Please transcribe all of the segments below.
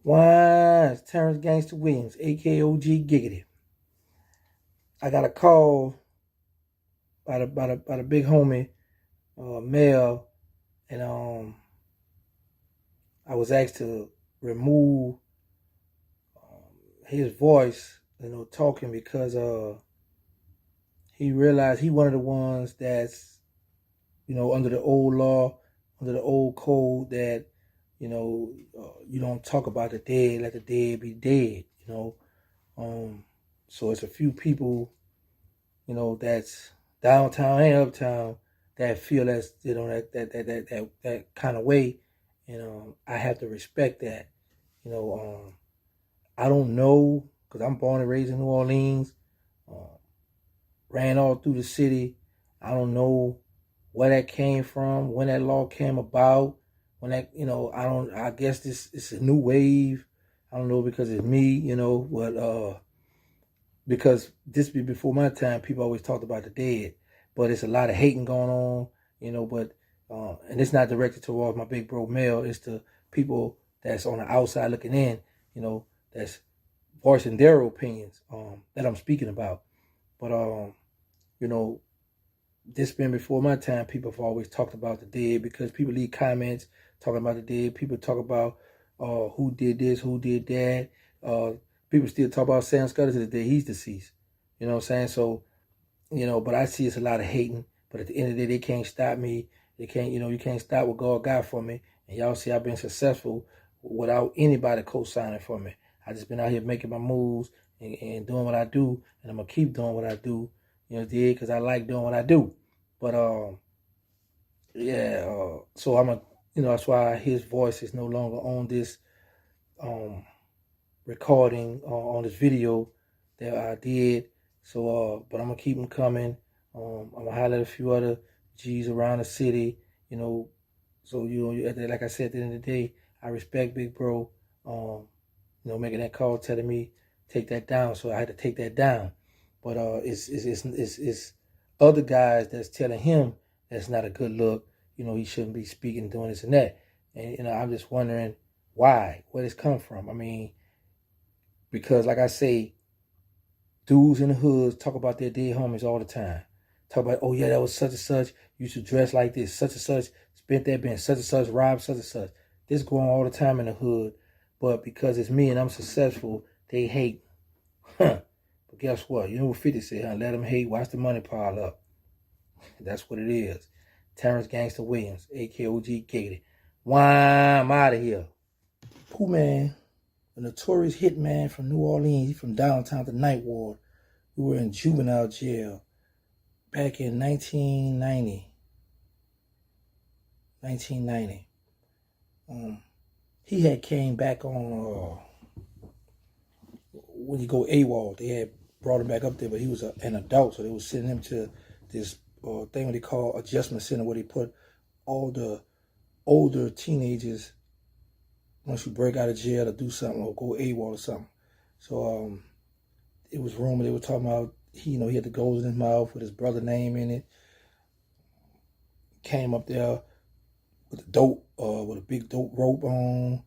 Why? It's Terrance Gangsta Williams, AKOG Giggity. I got a call by the big homie, Mel, and I was asked to remove his voice, talking because he realized he one of the ones that's under the old law, under the old code that you don't talk about the dead, let the dead be dead. Um, so it's a few people, that's downtown and uptown that feel that's that kind of way, and I have to respect that. You know, I don't know because I'm born and raised in New Orleans, uh, ran all through the city. I don't know where that came from, when that law came about, when that I don't. I guess this it's a new wave. I don't know because it's me, but because this be before my time, people always talked about the dead, but it's a lot of hating going on, But and it's not directed towards my big bro Mel. It's the people that's on the outside looking in, that's voicing their opinions that I'm speaking about. But you know, this been before my time. People have always talked about the dead because people leave comments talking about the dead. People talk about who did this, who did that. Uh, People still talk about Sam Scudder to the day he's deceased. You know what I'm saying? So, but I see it's a lot of hating. But at the end of the day, they can't stop me. They can't, you can't stop what God got for me. And y'all see I've been successful without anybody co-signing for me. I just been out here making my moves and doing what I do. And I'm going to keep doing what I do, because I like doing what I do. But, yeah, so that's why his voice is no longer on this um, recording on this video that I did. So, but I'm gonna keep them coming. I'm gonna highlight a few other G's around the city. You know, so like I said, at the end of the day, I respect Big Bro. Making that call, telling me take that down. So I had to take that down. But it's other guys that's telling him that's not a good look. He shouldn't be speaking, doing this and that. And I'm just wondering why, where this come from. I mean, because like I say, dudes in the hoods talk about their dead homies all the time. Talk about, oh yeah, that was such and such, used to dress like this, such and such, spent that bench, such and such, robbed such and such. This going on all the time in the hood. But because it's me and I'm successful, they hate. Huh. But guess what? You know what 50 said, huh? Let them hate, watch the money pile up. That's what it is. Terrance Gangsta Williams, AKOG Gated. Why I'm out of here. Pooman, a notorious hitman from New Orleans. He from downtown to Ninth Ward. We were in juvenile jail back in 1990. He had came back on when you go AWOL. They had brought him back up there, but he was an adult, so they was sending him to this thing what they call adjustment center, where they put all the older teenagers once you break out of jail to do something or go AWOL or something. So it was rumored they were talking about he had the gold in his mouth with his brother name in it. Came up there with a big dope rope on,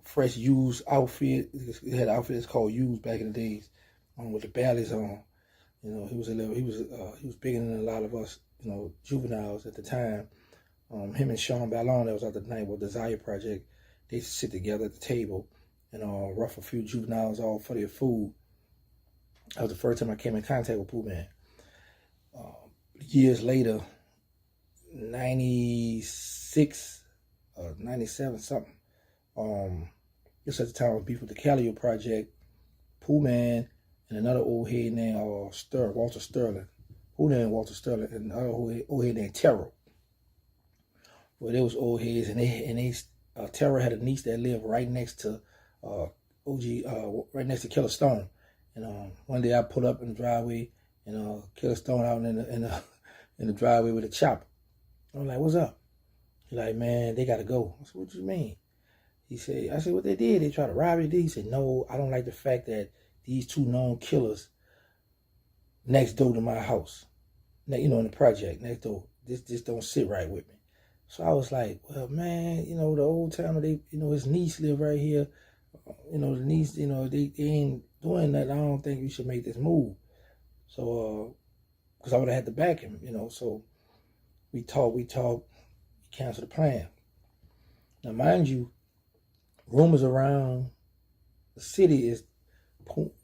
fresh used outfit. It had outfits called used back in the days, with the bellies on. He was bigger than a lot of us, juveniles at the time. Him and Sean Ballon, that was at the night with Desire Project. They used to sit together at the table and rough a few juveniles off for their food. That was the first time I came in contact with Pooman. Years later, 96, 97 something. This at the time I was beef with the Callio Project. Pooman and another old head named Walter Sterling. Pooman and Walter Sterling and another old head named Terrell. Well, they was old heads, and Terrell had a niece that lived right next to right next to Killer Stone. And one day I pulled up in the driveway, and Killer Stone out in the driveway with a chopper. I'm like, what's up? He's like, man, they gotta go. I said, what you mean? I said, what they did? They tried to rob you? He said, no, I don't like the fact that these two known killers next door to my house, in the project next door. This don't sit right with me. So I was like, well, man, the old timer, his niece lived right here. The niece, they ain't doing that. I don't think you should make this move. So, because I would have had to back him, So we talked, we canceled the plan. Now, mind you, rumors around the city is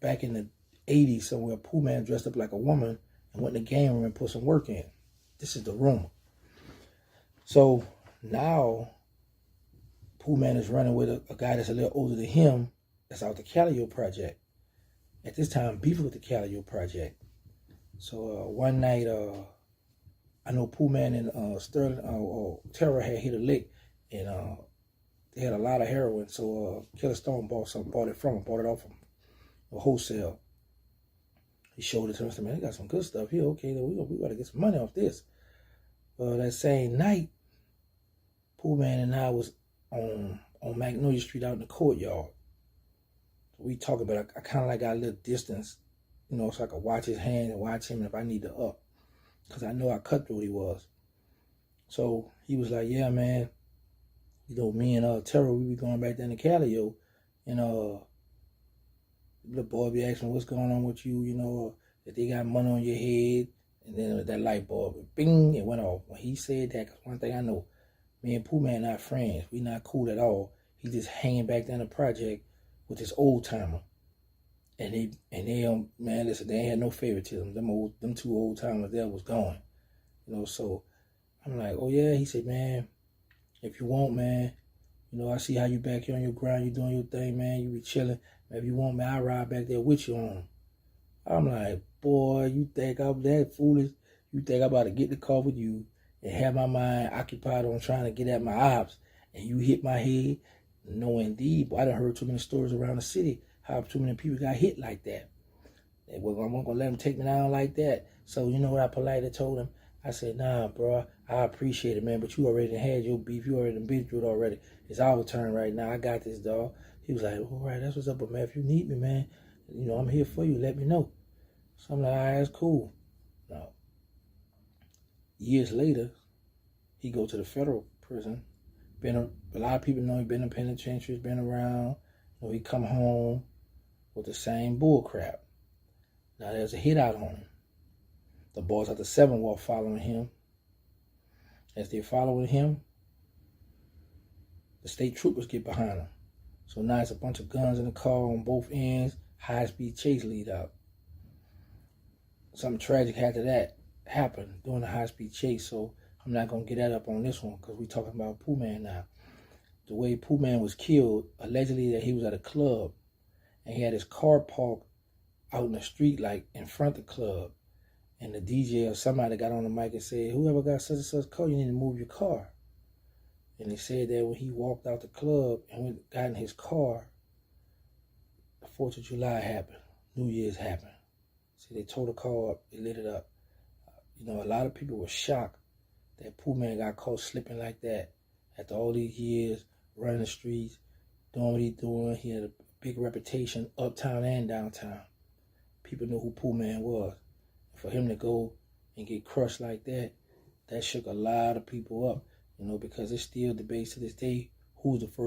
back in the 80s somewhere, Pooman dressed up like a woman and went in the game room and put some work in. This is the rumor. So now Pooman is running with a guy that's a little older than him that's out the Calio project. At this time, beefing with the Calio project. So one night, I know Pooman and Sterling, Terror had hit a lick, and they had a lot of heroin. So Killer Stone bought it off him, a wholesale. He showed it to us. Man, they got some good stuff here. Okay, we got to get some money off this. That same night, Pooman and I was on Magnolia Street out in the courtyard. We talk about it. I kind of like got a little distance, so I could watch his hand and watch him if I need to up. Because I know how cutthroat he was. So he was like, yeah, man, me and Terror, we be going back down to Calio. And the boy be asking what's going on with you, if they got money on your head. And then that light bulb, bing, it went off. When he said that, because one thing I know, me and Pooman not friends. We not cool at all. He just hanging back down the project with this old timer. And they man, listen, they ain't had no favoritism. Them two old timers there was gone. So I'm like, oh yeah. He said, man, if you want, man, I see how you back here on your grind, you doing your thing, man. You be chilling. If you want, man, I'll ride back there with you on. I'm like, boy, you think I'm that foolish? You think I'm about to get in the car with you and have my mind occupied on trying to get at my ops, and you hit my head? No, indeed. Boy, I done heard too many stories around the city how too many people got hit like that. I wasn't going to let them take me down like that. So you know what I politely told him? I said, nah, bro, I appreciate it, man, but you already had your beef. You already been through it already. It's our turn right now. I got this, dog. He was like, all right, that's what's up. But, man, if you need me, man, I'm here for you. Let me know. So I'm like, all right, that's cool. Now, years later, he go to the federal prison. A lot of people know he been in penitentiaries, been around. He come home with the same bull crap. Now there's a hit out on him. The boys at the 7 were following him. As they're following him, the state troopers get behind him. So now it's a bunch of guns in the car on both ends. High-speed chase lead out. Something tragic after that happened during the high-speed chase, so I'm not going to get that up on this one because we're talking about Pooman now. The way Pooman was killed, allegedly that he was at a club and he had his car parked out in the street, like in front of the club. And the DJ or somebody got on the mic and said, whoever got such and such car, you need to move your car. And they said that when he walked out the club and got in his car, the 4th of July happened. New Year's happened. See, they tore the car up, they lit it up. A lot of people were shocked that Pooman got caught slipping like that after all these years, running the streets, doing what he's doing. He had a big reputation uptown and downtown. People knew who Pooman was. For him to go and get crushed like that, that shook a lot of people up, because it's still debates to this day who's the first